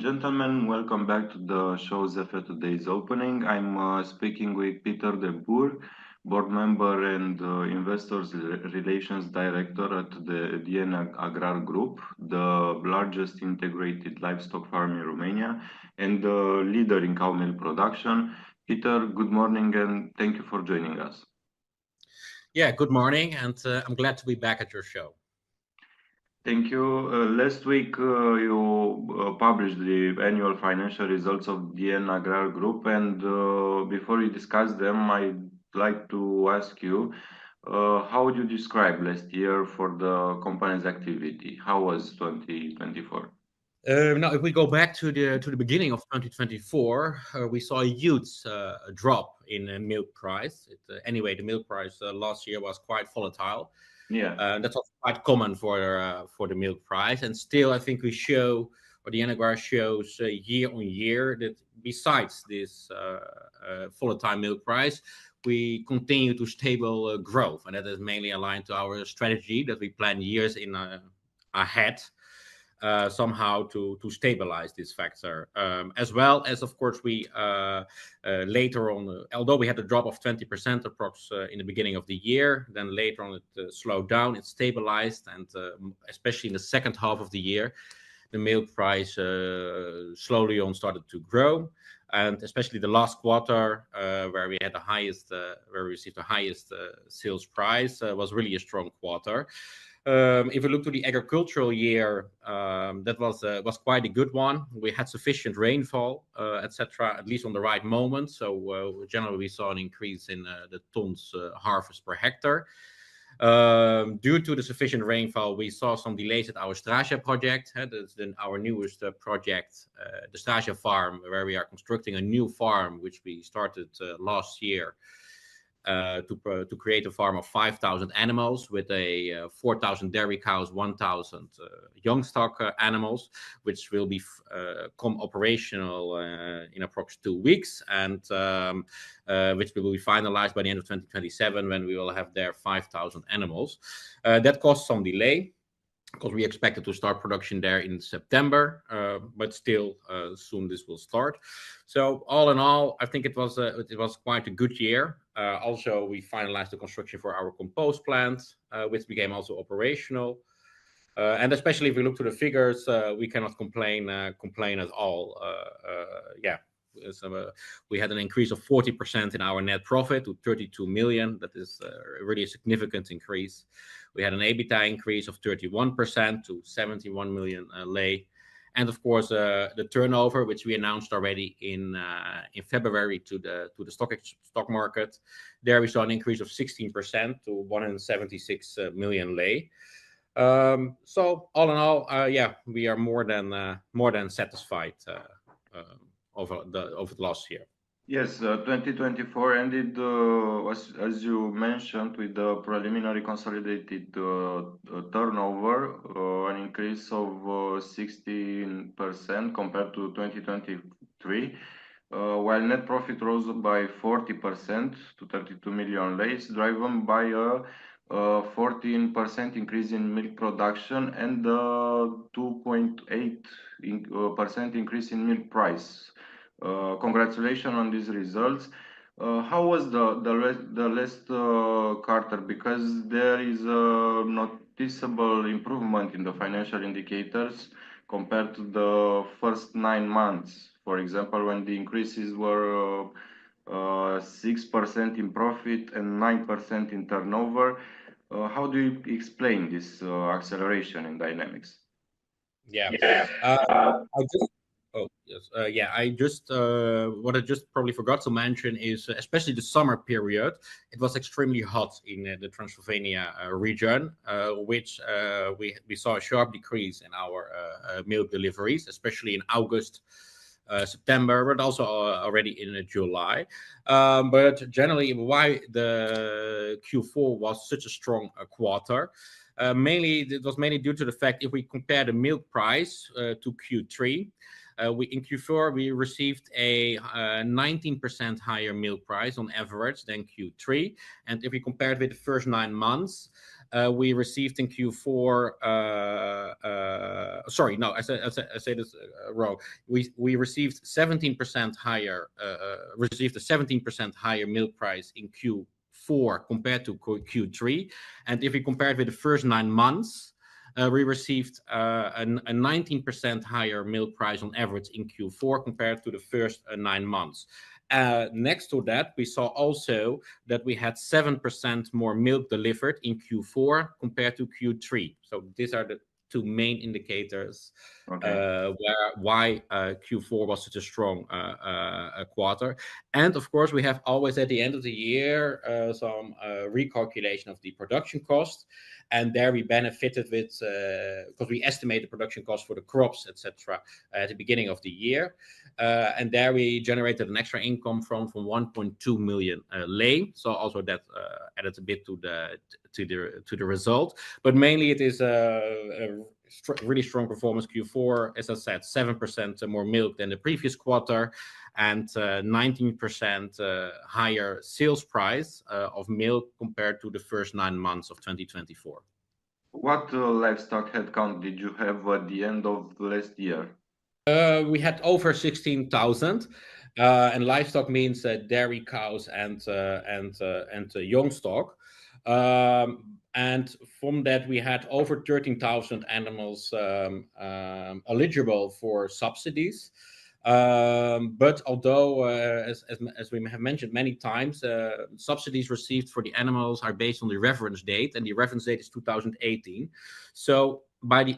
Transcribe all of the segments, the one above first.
gentlemen, welcome back to the show's after today's opening. I'm speaking with Peter de Boer, board member and Investors Relations Director at the AGRAR Group, the largest integrated livestock farm in Romania and the leader in cow milk production. Peter, good morning and thank you for joining us. Yeah, good morning, and I'm glad to be back at your show. Thank you. Last week, you published the annual financial results of the AGRAR Group, and before we discuss them, I'd like to ask you, how would you describe last year for the company's activity? How was 2024? Now, if we go back to the beginning of 2024, we saw a huge drop in milk price. Anyway, the milk price last year was quite volatile. Yeah. That's also quite common for the milk price. And still, I think we show, or the AGRAR shows year on year, that besides this volatile milk price, we continue to stable growth. And that is mainly aligned to our strategy that we plan years in ahead. Somehow to stabilize this factor, as well as, of course, we later on, although we had a drop of 20% approx in the beginning of the year, then later on it slowed down, it stabilized, and especially in the second half of the year, the milk price slowly on started to grow, and especially the last quarter, where we had the highest, where we received the highest sales price, was really a strong quarter. If we look to the agricultural year, that was quite a good one. We had sufficient rainfall, etc., at least on the right moment. So generally, we saw an increase in the tons harvest per hectare. Due to the sufficient rainfall, we saw some delays at our Straža project. That's our newest project, the Straža farm, where we are constructing a new farm, which we started last year. To create a farm of 5,000 animals with 4,000 dairy cows, 1,000 young stock animals, which will become operational in approx 2 weeks, and which will be finalized by the end of 2027, when we will have there 5,000 animals. That caused some delay, because we expected to start production there in September, but still soon this will start. So all in all, I think it was quite a good year. Also, we finalized the construction for our compost plant, which became also operational. And especially if we look to the figures, we cannot complain at all. We had an increase of 40% in our net profit to 32 million. That is really a significant increase. We had an EBITDA increase of 31% to 71 million lei. And of course, the turnover, which we announced already in February to the stock market, there we saw an increase of 16% to 176 million lei. So all in all, we are more than satisfied over the last year. Yes, 2024 ended, as you mentioned, with the preliminary consolidated turnover, an increase of 16% compared to 2023, while net profit rose by 40% to 32 million lei, driven by a 14% increase in milk production and a 2.8% increase in milk price. Congratulations on these results. How was the last quarter? Because there is a noticeable improvement in the financial indicators compared to the first 9 months. For example, when the increases were 6% in profit and 9% in turnover. How do you explain this acceleration in dynamics? What I just probably forgot to mention is, especially the summer period, it was extremely hot in the Transylvania region, which we saw a sharp decrease in our milk deliveries, especially in August, September, but also already in July. But generally, why the Q4 was such a strong quarter? It was mainly due to the fact, if we compare the milk price to Q3, in Q4 we received a 19% higher milk price on average than Q3, and if we compare it with the first 9 months, we received in Q4. Sorry, no, I say this wrong. We received 17% higher. Received a 17% higher milk price in Q4 compared to Q3, and if we compare it with the first 9 months, we received a 19% higher milk price on average in Q4 compared to the first 9 months. Next to that, we saw also that we had 7% more milk delivered in Q4 compared to Q3. So these are the two main indicators why Q4 was such a strong quarter. And of course, we have always at the end of the year some recalculation of the production cost. And there we benefited with, because we estimate the production cost for the crops, etc., at the beginning of the year. And there we generated an extra income from 1.2 million lei. So also that added a bit to the result. But mainly it is a really strong performance Q4. As I said, 7% more milk than the previous quarter, and 19% higher sales price of milk compared to the first 9 months of 2024. What livestock headcount did you have at the end of last year? We had over 16,000, and livestock means dairy cows and young stock. And from that, we had over 13,000 animals eligible for subsidies. But although, as we have mentioned many times, subsidies received for the animals are based on the reference date, and the reference date is 2018. So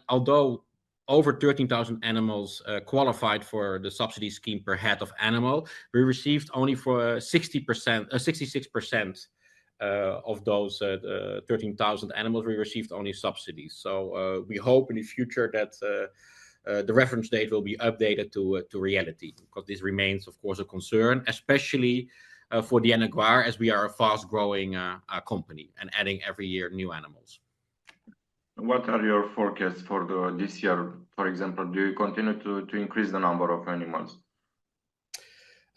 although over 13,000 animals qualified for the subsidy scheme per head of animal, we received only for 66% of those 13,000 animals, we received only subsidies. So we hope in the future that the reference date will be updated to reality, because this remains, of course, a concern, especially for the AGRAR, as we are a fast-growing company and adding every year new animals. What are your forecasts for this year? For example, do you continue to increase the number of animals?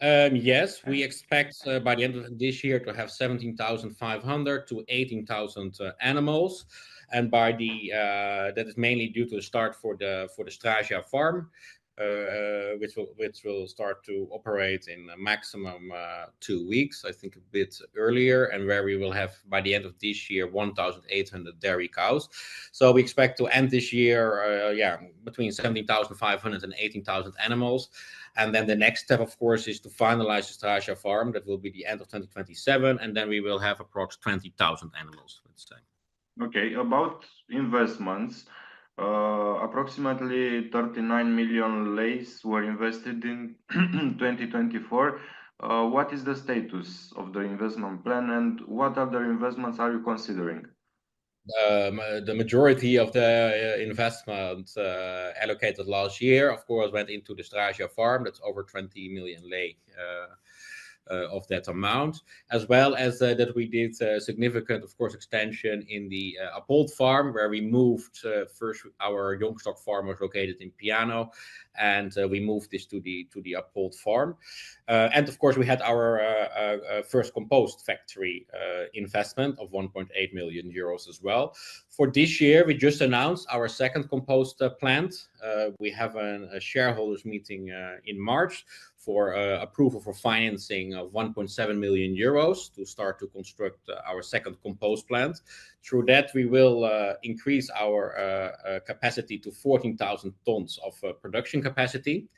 Yes, we expect by the end of this year to have 17,500 to 18,000 animals, and by that is mainly due to the start for the Deschiderea farm, which will start to operate in a maximum 2 weeks, I think a bit earlier, and where we will have by the end of this year 1,800 dairy cows. So we expect to end this year, between 17,500 and 18,000 animals. And then the next step, of course, is to finalize the Deschiderea farm. That will be the end of 2027, and then we will have approximately 20,000 animals, let's say. Okay, about investments, approximately 39 million leis were invested in 2024. What is the status of the investment plan, and what other investments are you considering? The majority of the investment allocated last year, of course, went into the Deschiderea farm. That's over 20 million lei of that amount, as well as that we did a significant, of course, extension in the Appold farm, where we moved first our young stock farm was located in Piano, and we moved this to the Appold farm. And of course, we had our first compost factory investment of 1.8 million euros as well. For this year, we just announced our second compost plant. We have a shareholders meeting in March for approval for financing of 1.7 million euros to start to construct our second compost plant. Through that, we will increase our capacity to 14,000 tons of production capacity.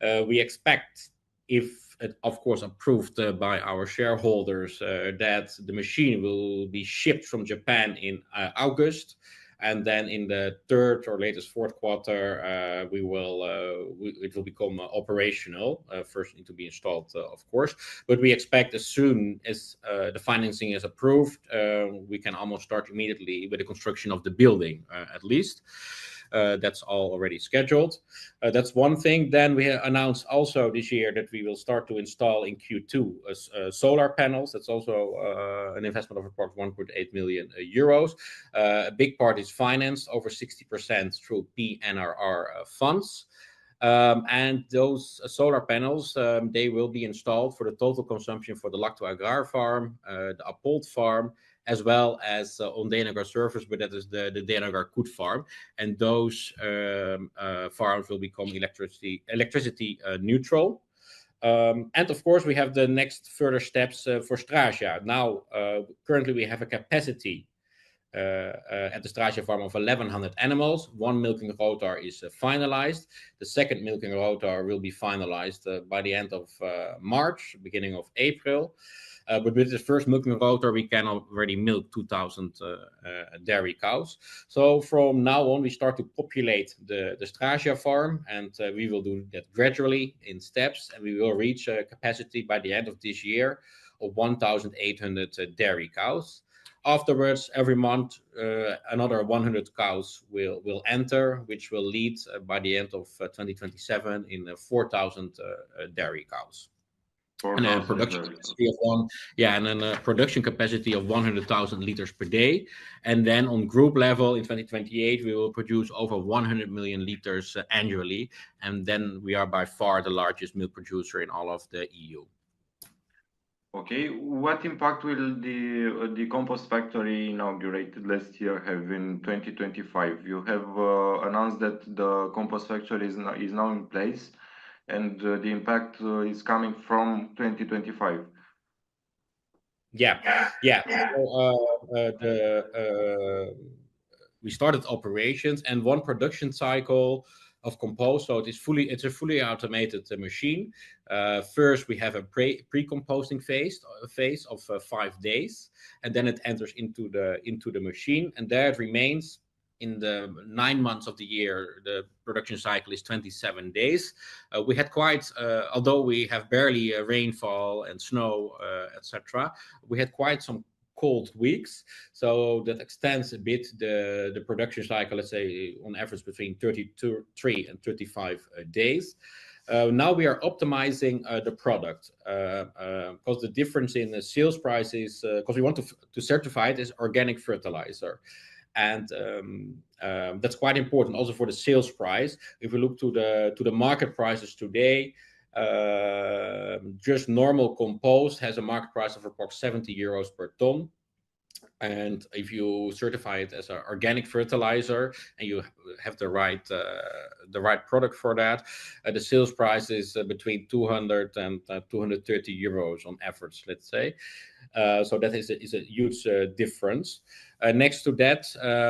We expect, if of course approved by our shareholders, that the machine will be shipped from Japan in August. And then in the third or latest fourth quarter, it will become operational. First need to be installed, of course. But we expect as soon as the financing is approved, we can almost start immediately with the construction of the building, at least. That's all already scheduled. That's one thing. Then we announced also this year that we will start to install in Q2 solar panels. That's also an investment of approximately 1.8 million euros. A big part is financed, over 60% through PNRR funds. And those solar panels, they will be installed for the total consumption for the Lacto Agrar farm, the Apold farm, as well as on DNAGRAR surface, but that is the DNAGRAR Koet farm. And those farms will become electricity neutral. And of course, we have the next further steps for Strasia. Now, currently we have a capacity at the Strasia farm of 1,100 animals. One milking rotor is finalized. The second milking rotor will be finalized by the end of March, beginning of April. But with the first milking rotor, we can already milk 2,000 dairy cows. So from now on, we start to populate the Strasia farm, and we will do that gradually in steps, and we will reach a capacity by the end of this year of 1,800 dairy cows. Afterwards, every month, another 100 cows will enter, which will lead by the end of 2027 in 4,000 dairy cows. And then production capacity of production capacity of 100,000 liters per day. And then on group level in 2028, we will produce over 100 million liters annually. And then we are by far the largest milk producer in all of the EU. Okay, what impact will the compost factory inaugurated last year have in 2025? You have announced that the compost factory is now in place, and the impact is coming from 2025. Yeah. So, we started operations, and one production cycle of compost. So it's a fully automated machine. First, we have a pre-composting phase of 5 days, and then it enters into the machine, and there it remains. In the 9 months of the year, the production cycle is 27 days. We had quite, although we have barely rainfall and snow, etc., we had quite some cold weeks, so that extends a bit the production cycle, let's say on average between 33 and 35 days. Now we are optimizing the product because the difference in the sales prices, because we want to certify it as organic fertilizer. And that's quite important also for the sales price. If we look to the market prices today, just normal compost has a market price of approximately 70 euros per ton. And if you certify it as an organic fertilizer and you have the right product for that, the sales price is between 200 and 230 euros on average, let's say. So that is a huge difference. Next to that,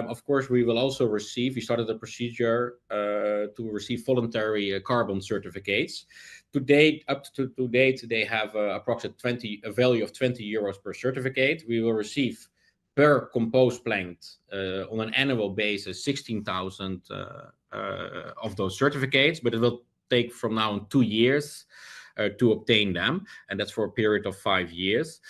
of course, we will also receive. We started a procedure to receive voluntary carbon certificates. Up to date, they have approximately a value of 20 euros per certificate. We will receive per compost plant on an annual basis 16,000 of those certificates, but it will take from now on 2 years to obtain them, and that's for a period of 5 years.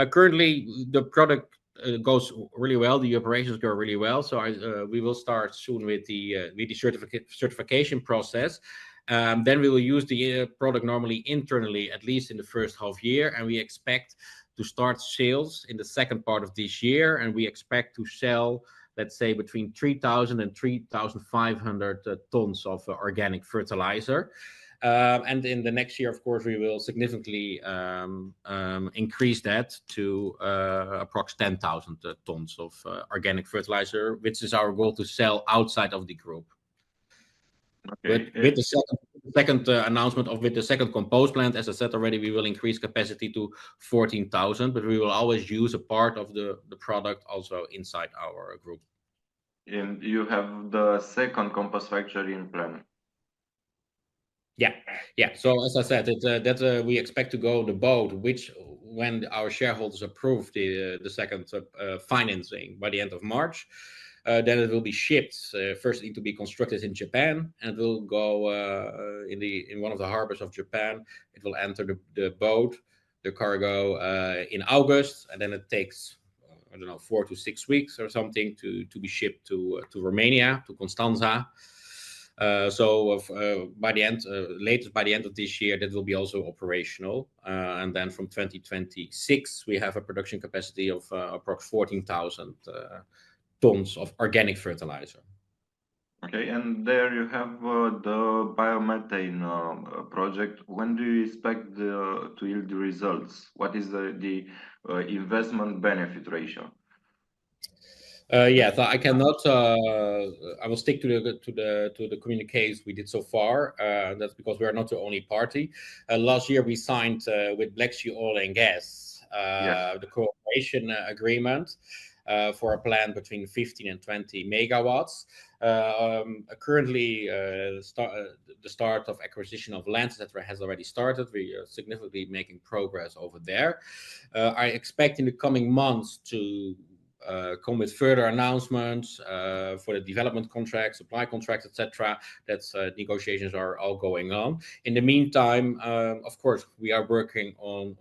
Currently, the product goes really well. The operations go really well. So we will start soon with the certification process. Then we will use the product normally internally, at least in the first half year, and we expect to start sales in the second part of this year, and we expect to sell, let's say, between 3,000 and 3,500 tons of organic fertilizer. And in the next year, of course, we will significantly increase that to approx 10,000 tons of organic fertilizer, which is our goal to sell outside of the group. Okay. With the second announcement with the second compost plant, as I said already, we will increase capacity to 14,000, but we will always use a part of the product also inside our group. And you have the second compost factory in plan. Yeah. So as I said, that we expect to go on the boat, which when our shareholders approve the second financing by the end of March, then it will be shipped. First, it needs to be constructed in Japan, and it will go in one of the harbors of Japan. It will enter the boat, the cargo, in August, and then it takes 4 to 6 weeks or something to be shipped to Romania, to Constanța. So by the end, latest by the end of this year, that will be also operational. And then from 2026, we have a production capacity of approx 14,000 tons of organic fertilizer. Okay, and there you have the biomethane project. When do you expect to yield the results? What is the investment benefit ratio? Yeah, so I cannot. I will stick to the communiques we did so far. That's because we are not the only party. Last year we signed with Black Sea Oil and Gas Yes. the cooperation agreement for a plant between 15 and 20 megawatts. Currently, the start of acquisition of land, etc., has already started. We are significantly making progress over there. I expect in the coming months to come with further announcements for the development contract, supply contracts, etc. That's negotiations are all going on. In the meantime, of course, we are working on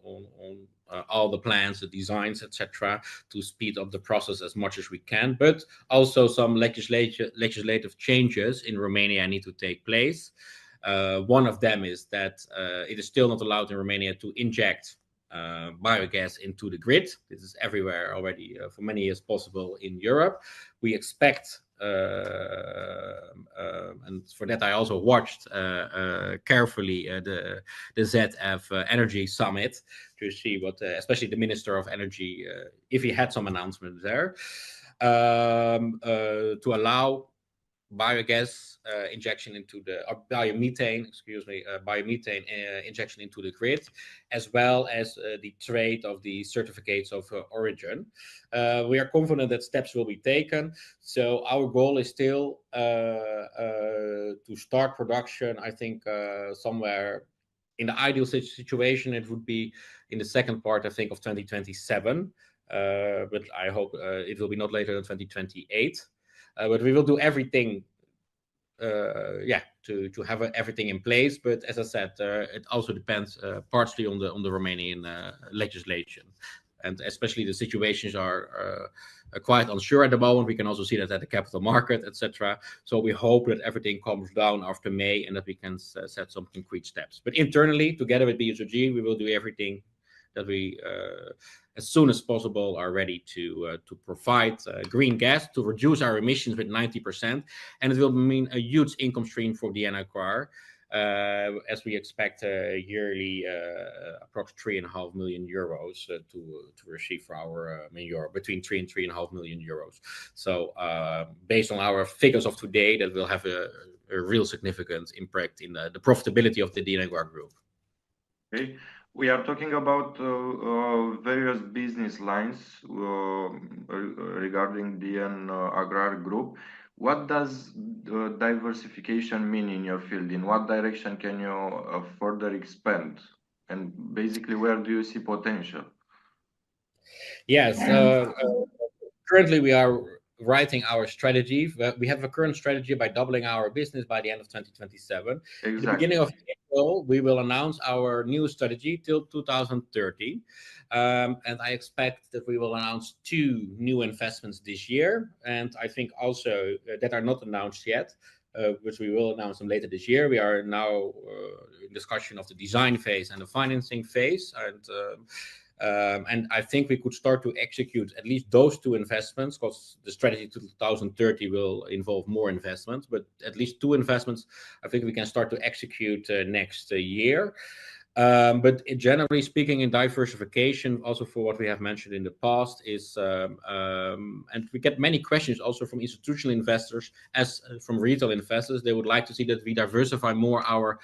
all the plans, the designs, etc., to speed up the process as much as we can. But also some legislative changes in Romania need to take place. One of them is that it is still not allowed in Romania to inject biogas into the grid. This is everywhere already for many years possible in Europe. We expect, and for that I also watched carefully the ZF Energy Summit to see what, especially the Minister of Energy, if he had some announcements there, to allow biogas injection into the biomethane injection into the grid, as well as the trade of the certificates of origin. We are confident that steps will be taken. So our goal is still to start production. I think somewhere in the ideal situation, it would be in the second part, I think, of 2027. But I hope it will be not later than 2028. But we will do everything, to have everything in place. But as I said, it also depends partially on the Romanian legislation, and especially the situations are quite unsure at the moment. We can also see that at the capital market, etc. So we hope that everything calms down after May and that we can set some concrete steps. But internally, together with BSOG, we will do everything that we, as soon as possible, are ready to provide green gas to reduce our emissions with 90%, and it will mean a huge income stream for the AGRAR, as we expect yearly approx 3.5 million euros to receive for our manure, between 3 and 3.5 million euros. So based on our figures of today, that will have a real significant impact in the profitability of the AGRAR Group. Okay. We are talking about various business lines regarding the AGRAR Group. What does diversification mean in your field? In what direction can you further expand? And basically, where do you see potential? Yes. Currently, we are writing our strategy. We have a current strategy by doubling our business by the end of 2027. Exactly. At the beginning of April, we will announce our new strategy till 2030. And I expect that we will announce 2 new investments this year. And I think also that are not announced yet, which we will announce them later this year. We are now in discussion of the design phase and the financing phase. And I think we could start to execute at least those 2 investments, because the strategy to 2030 will involve more investments, but at least 2 investments I think we can start to execute next year. But generally speaking, in diversification, also for what we have mentioned in the past, is and we get many questions also from institutional investors as from retail investors. They would like to see that we diversify more our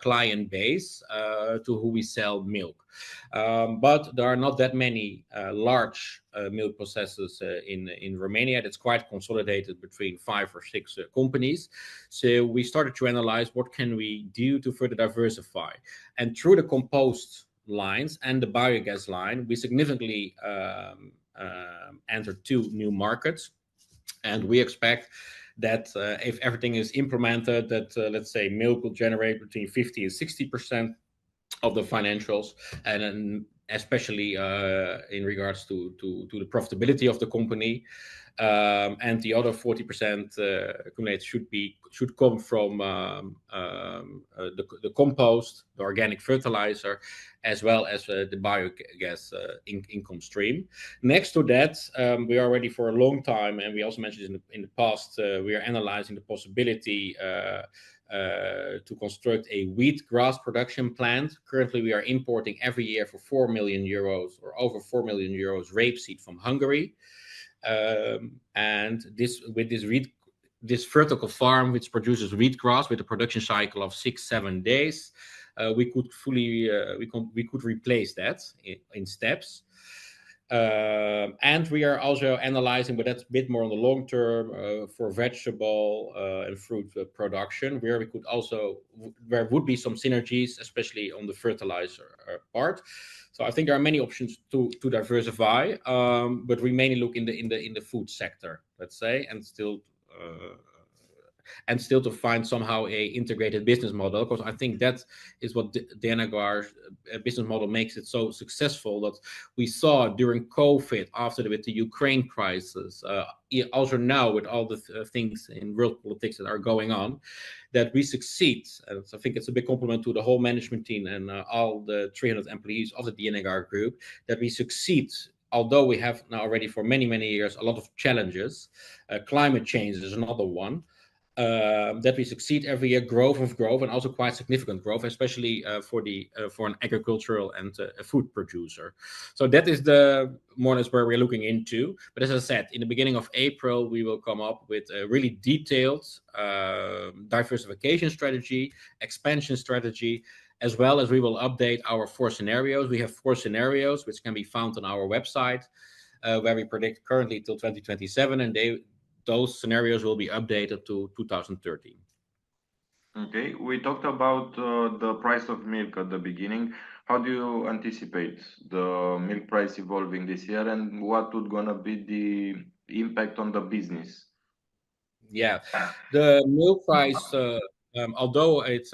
client base to who we sell milk. But there are not that many large milk processors in Romania. That's quite consolidated between 5 or 6 companies. So we started to analyze what can we do to further diversify. And through the compost lines and the biogas line, we significantly entered 2 new markets. And we expect that if everything is implemented, that let's say milk will generate between 50 and 60% of the financials, and then especially in regards to the profitability of the company. and the other 40% accumulated should come from the compost, the organic fertilizer, as well as the biogas income stream. Next to that, we are already for a long time, and we also mentioned in the past, we are analyzing the possibility to construct a wheat grass production plant. Currently, we are importing every year for 4 million euros or over 4 million euros rapeseed from Hungary. And this vertical farm, which produces wheatgrass with a production cycle of 6-7 days, we could replace that in steps. And we are also analyzing, but that's a bit more on the long term, for vegetable and fruit production, where there would be some synergies, especially on the fertilizer part. So I think there are many options to diversify, but we mainly look in the food sector, let's say, and still to find somehow a integrated business model, because I think that is what the AGRAR business model makes it so successful, that we saw during COVID, with the Ukraine crisis, also now with all the things in world politics that are going on, that we succeed. And so I think it's a big compliment to the whole management team and all the 300 employees of the AGRAR Group, that we succeed. Although we have now already for many years a lot of challenges, climate change is another one. That we succeed every year, growth, and also quite significant growth, especially for an agricultural and a food producer. So that is the more or less where we're looking into. But as I said, in the beginning of April, we will come up with a really detailed diversification strategy, expansion strategy, as well as we will update our 4 scenarios. We have 4 scenarios which can be found on our website, where we predict currently till 2027, and those scenarios will be updated to 2030. Okay, we talked about the price of milk at the beginning. How do you anticipate the milk price evolving this year, and what would gonna be the impact on the business? Yeah, the milk price, although it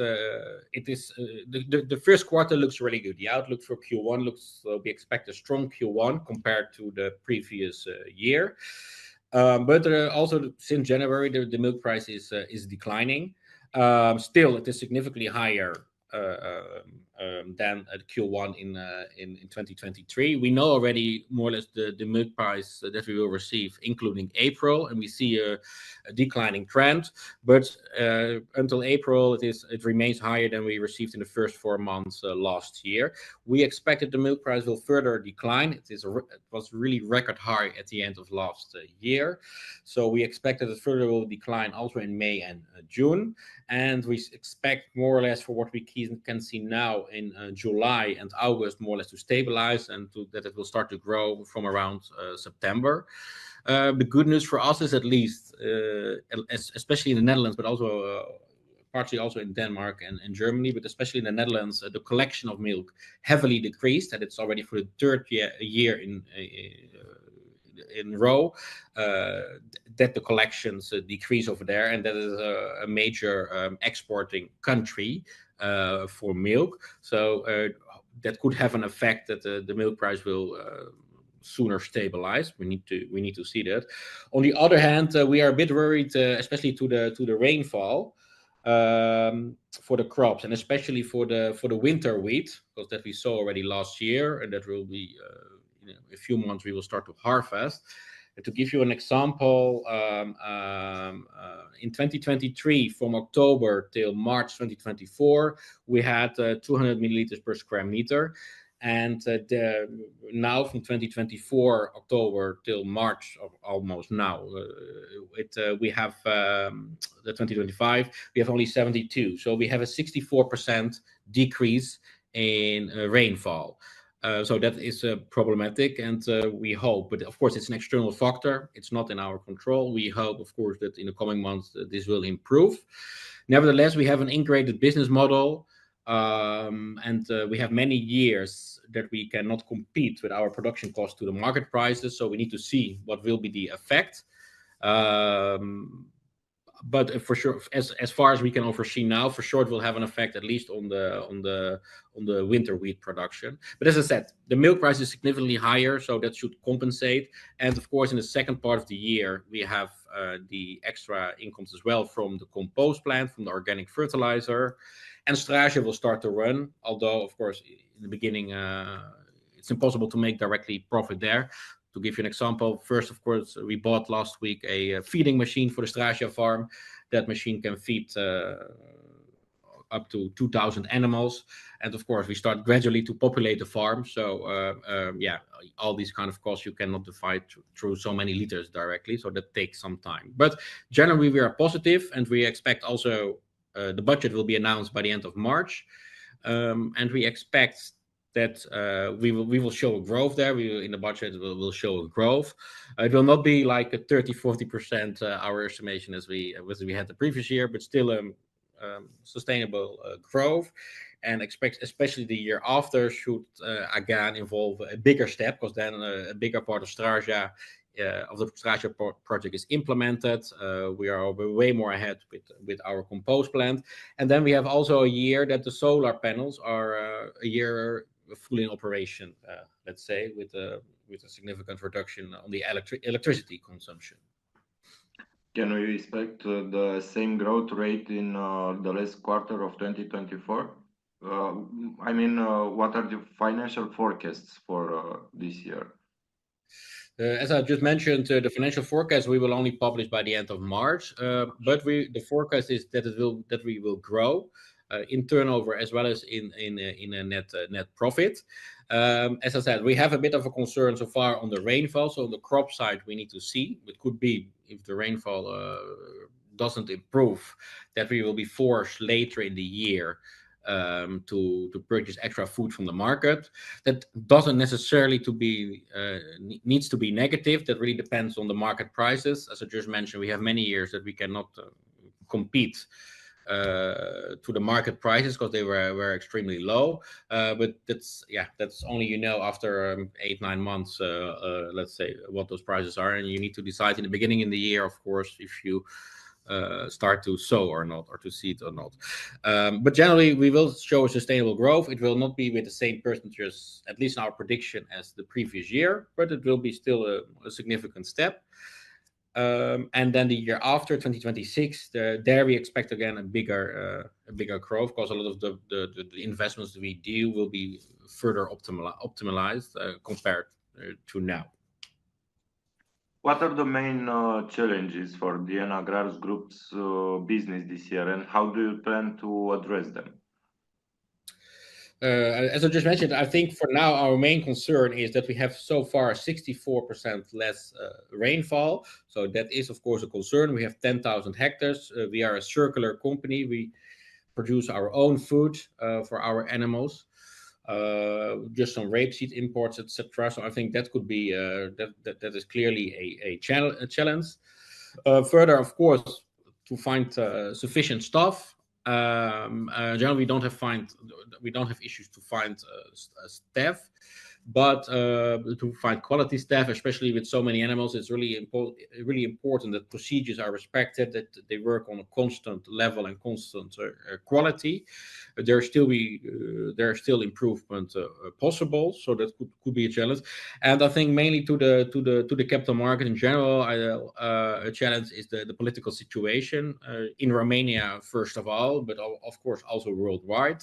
is the first quarter looks really good. The outlook for Q1 looks, we expect a strong Q1 compared to the previous year. But also since January, the milk price is declining. Still, it is significantly higher than at Q1 in 2023. We know already more or less the milk price that we will receive, including April, and we see a declining trend. But until April, it remains higher than we received in the first 4 months last year. We expected the milk price will further decline. It was really record high at the end of last year, so we expected it further will decline also in May and June. And we expect more or less for what we can see now in July and August, more or less to stabilize, and that it will start to grow from around September. The good news for us is, at least, especially in the Netherlands, but also partly also in Denmark and Germany, but especially in the Netherlands, the collection of milk heavily decreased, and it's already for the 3rd year in a row that the collections decrease over there, and that is a major exporting country for milk. So that could have an effect that the milk price will sooner stabilize. We need to see that. On the other hand, we are a bit worried, especially to the rainfall for the crops, and especially for the winter wheat, because that we saw already last year, and that will be in a few months we will start to harvest. To give you an example, in 2023, from October till March 2024, we had 200 milliliters per square meter. And now from 2024, October till March, of almost now, we have the 2025, we have only 72. So we have a 64% decrease in rainfall. So that is problematic, and we hope, but of course it's an external factor, it's not in our control. We hope, of course, that in the coming months this will improve. Nevertheless, we have an integrated business model, and we have many years that we cannot compete with our production costs to the market prices, so we need to see what will be the effect. but for sure, as far as we can oversee now, for sure it will have an effect at least on the winter wheat production. But as I said, the milk price is significantly higher, so that should compensate. And of course, in the second part of the year, we have the extra incomes as well from the compost plant, from the organic fertilizer, and Strage will start to run. Although, of course, in the beginning, it's impossible to make directly profit there. To give you an example, first, of course, we bought last week a feeding machine for the Strage farm. That machine can feed up to 2,000 animals. And of course, we start gradually to populate the farm. So yeah, all these kind of costs you cannot divide through so many liters directly. So that takes some time. But generally, we are positive, and we expect also the budget will be announced by the end of March. And we expect that we will show a growth there. In the budget will show a growth. It will not be like a 30-40% our estimation as we had the previous year, but still sustainable growth. And expect especially the year after should again involve a bigger step, because then a bigger part of Strage of the Strage project is implemented. We are way more ahead with our compost plant, and then we have also a year that the solar panels are a year fully in operation. Let's say with a significant reduction on the electricity consumption. Can we expect the same growth rate in the last quarter of 2024? I mean, what are the financial forecasts for this year? As I just mentioned, the financial forecast we will only publish by the end of March. But the forecast is that we will grow in turnover as well as in a net profit. As I said, we have a bit of a concern so far on the rainfall. So on the crop side, we need to see. It could be if the rainfall doesn't improve, that we will be forced later in the year to purchase extra food from the market. That doesn't necessarily needs to be negative. That really depends on the market prices. As I just mentioned, we have many years that we cannot compete to the market prices because they were extremely low. But that's only after 8-9 months, let's say, what those prices are, and you need to decide in the beginning of the year, of course, if you start to sow or not, or to seed or not. But generally, we will show a sustainable growth. It will not be with the same percentages, at least in our prediction, as the previous year, but it will be still a significant step. And then the year after, 2026, there we expect again a bigger growth, because a lot of the investments that we do will be further optimized compared to now. What are the main challenges for the AGRAR Group's business this year, and how do you plan to address them? As I just mentioned, I think for now our main concern is that we have so far 64% less rainfall. So that is, of course, a concern. We have 10,000 hectares. We are a circular company. We produce our own food for our animals. Just some rapeseed imports, etc. So I think that could be that is clearly a challenge. Further, of course, to find sufficient staff. Generally, we don't have issues to find staff, but to find quality staff, especially with so many animals, it's really important that procedures are respected, that they work on a constant level and constant quality. There are still improvement possible, so that could be a challenge. And I think mainly to the capital market in general, a challenge is the political situation in Romania first of all, but of course also worldwide.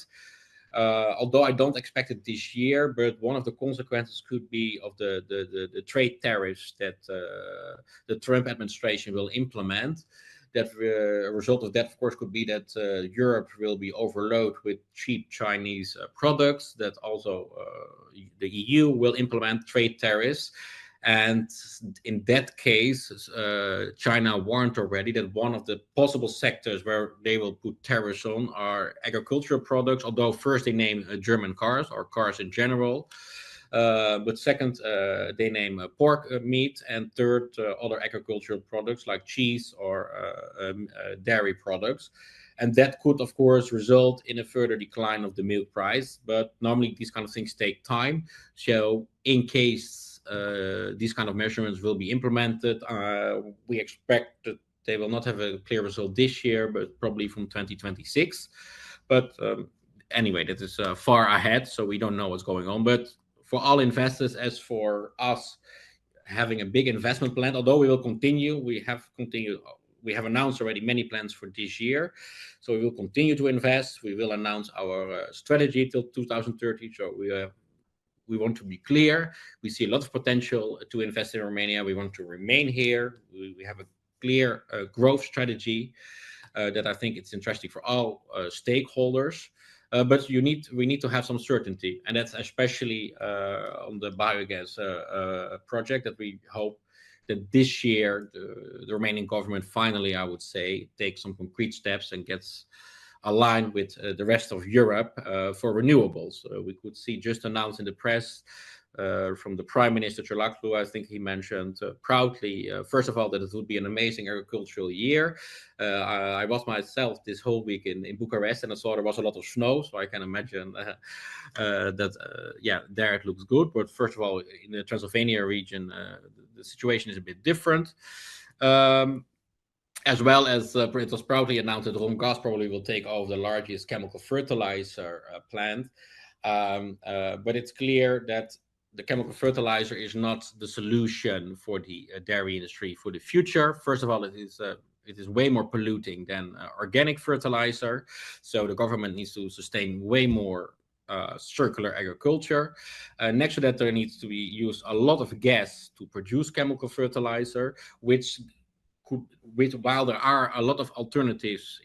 Although I don't expect it this year, but one of the consequences could be of the trade tariffs that the Trump administration will implement. That a result of that, of course, could be that Europe will be overloaded with cheap Chinese products. That also the EU will implement trade tariffs. And in that case, China warned already that one of the possible sectors where they will put tariffs on are agricultural products, although first they name German cars or cars in general. But second, they name pork meat, and third, other agricultural products like cheese or dairy products. And that could, of course, result in a further decline of the milk price. But normally these kind of things take time. So in case these kind of measurements will be implemented, we expect They will not have a clear result this year, but probably from 2026. But anyway, that is far ahead, so we don't know what's going on. But for all investors, as for us, having a big investment plan, although we will continue, we have announced already many plans for this year. So we will continue to invest. We will announce our strategy till 2030. So we want to be clear. We see a lot of potential to invest in Romania. We want to remain here. We have a clear growth strategy that I think it's interesting for all stakeholders. But we need to have some certainty, and that's especially on the biogas project that we hope that this year the Romanian government finally, I would say, takes some concrete steps and gets aligned with the rest of Europe for renewables. We could see just announced in the press from the Prime Minister Ciolacu, I think he mentioned proudly, first of all, that it would be an amazing agricultural year. I was myself this whole week in Bucharest, and I saw there was a lot of snow, so I can imagine that, there it looks good. But first of all, in the Transylvania region, the situation is a bit different. As well as it was proudly announced that Romgaz probably will take over the largest chemical fertilizer plant. But it's clear that the chemical fertilizer is not the solution for the dairy industry for the future. First of all, it is way more polluting than organic fertilizer. So the government needs to sustain way more circular agriculture. Next to that, there needs to be used a lot of gas to produce chemical fertilizer, while there are a lot of alternatives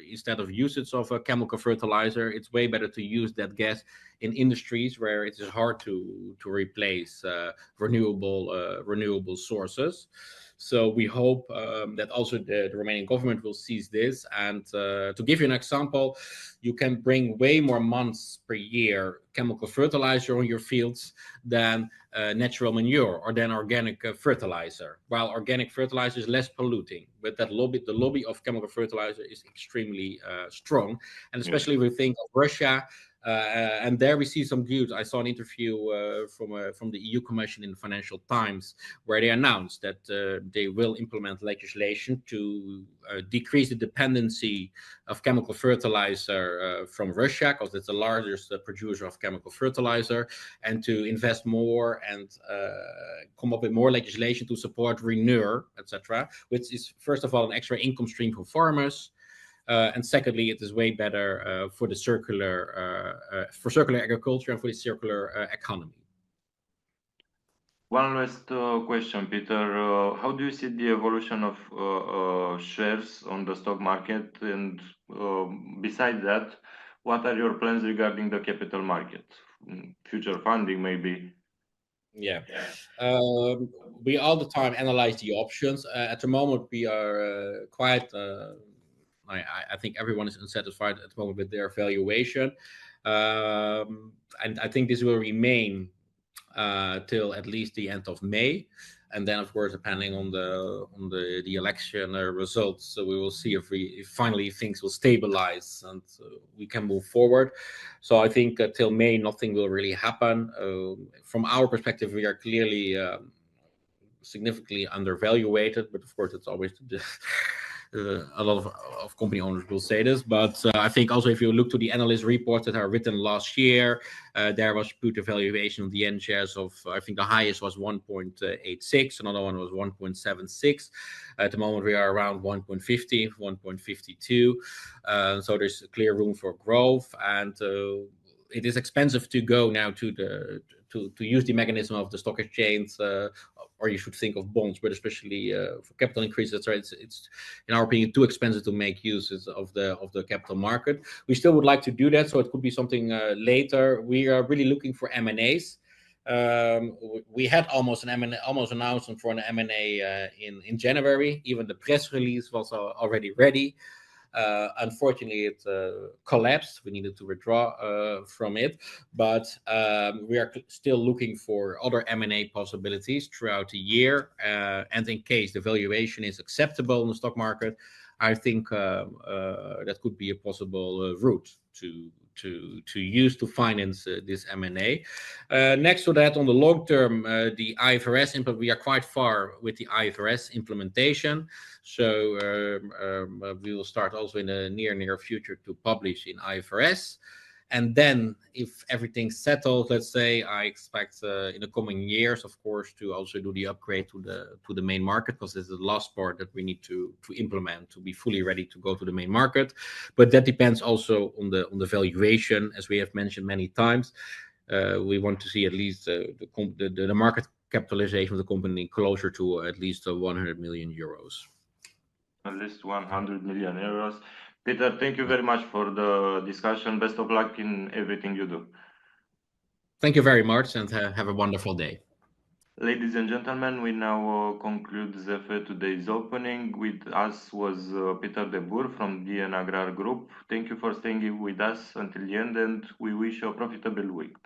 instead of usage of a chemical fertilizer, it's way better to use that gas in industries where it is hard to replace renewable sources. So we hope that also the Romanian government will seize this. And to give you an example, you can bring way more months per year chemical fertilizer on your fields than natural manure or than organic fertilizer. While organic fertilizer is less polluting, but the lobby of chemical fertilizer is extremely strong. And especially if we think of Russia, and there we see some good. I saw an interview from the EU Commission in the Financial Times where they announced that they will implement legislation to decrease the dependency of chemical fertilizer from Russia, because it's the largest producer of chemical fertilizer, and to invest more and come up with more legislation to support Renew, etc., which is first of all an extra income stream for farmers. And secondly, it is way better for circular agriculture and for the circular economy. One last question, Peter. How do you see the evolution of shares on the stock market? And beside that, what are your plans regarding the capital market? Future funding, maybe? Yeah. We all the time analyze the options. At the moment, we are quite... I think everyone is unsatisfied at the moment with their valuation, and I think this will remain till at least the end of May, and then of course depending on the election results, so we will see if finally things will stabilize and we can move forward. So I think till May nothing will really happen. From our perspective, we are clearly significantly undervaluated, but of course it's always a lot of company owners will say this, but I think also if you look to the analyst reports that are written last year, there was put a valuation of the N shares of, I think the highest was 1.86, another one was 1.76. At the moment we are around 1.50, 1.52. So there's clear room for growth, and it is expensive to go now to use the mechanism of the stock exchange, or you should think of bonds, but especially for capital increases, it's in our opinion too expensive to make uses of the capital market. We still would like to do that, so it could be something later. We are really looking for M&As. We had almost announcement for an M&A in January. Even the press release was already ready. Unfortunately, it collapsed. We needed to withdraw from it, but we are still looking for other M&A possibilities throughout the year. And in case the valuation is acceptable in the stock market, I think that could be a possible route to use to finance this M&A. Next to that, on the long term, the IFRS we are quite far with the IFRS implementation. So we will start also in the near future to publish in IFRS. And then if everything's settled, let's say, I expect in the coming years, of course, to also do the upgrade to the main market, because this is the last part that we need to implement to be fully ready to go to the main market. But that depends also on the valuation, as we have mentioned many times. We want to see at least the market capitalization of the company closer to at least 100 million euros. At least 100 million euros. Peter, thank you very much for the discussion. Best of luck in everything you do. Thank you very much, and have a wonderful day. Ladies and gentlemen, we now conclude today's opening. With us was Peter de Boer from the AGRAR Group. Thank you for staying with us until the end, and we wish you a profitable week.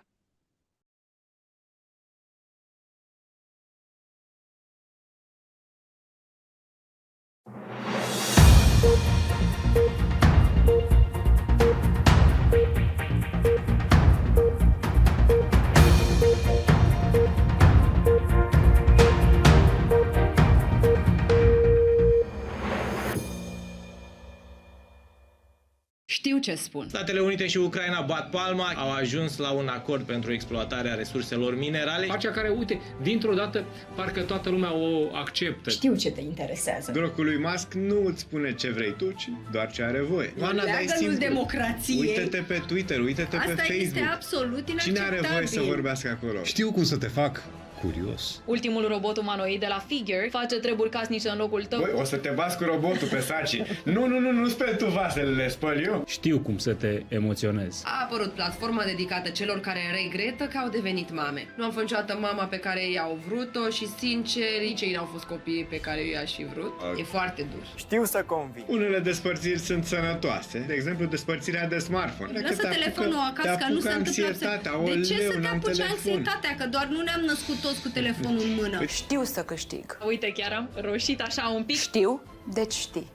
Știu ce spun. Statele Unite și Ucraina bat palma, au ajuns la un acord pentru exploatarea resurselor minerale. Pacea care, uite, dintr-o dată, parcă toată lumea o acceptă. Știu ce te interesează. Drocul lui Musk nu îți spune ce vrei tu, ci doar ce are voie. Leagănul democrației. Uite-te pe Twitter, uite-te pe Facebook. Asta este absolut inacceptabil. Cine are voie să vorbească acolo? Știu cum să te fac curios. Ultimul robot umanoid de la Figure face treburi casnice în locul tău. Băi, o să te bați cu robotul pe sarcini. Nu speli tu vasele, le spăl eu. Știu cum să te emoționezi. A apărut platforma dedicată celor care regretă că au devenit mame. Nu am fost niciodată mama pe care ei au vrut-o și, sincer, nici ei n-au fost copiii pe care eu i-aș fi vrut. E foarte dur. Știu să convin. Unele despărțiri sunt sănătoase. De exemplu, despărțirea de smartphone. Lasă telefonul acasă, ca nu se întâmplă absolut. De ce să te apuci anxietatea? Că doar nu ne-am născut toți cu telefonul în mână. Știu să câștig. Uite, chiar am roșit așa un pic. Știu, deci știi.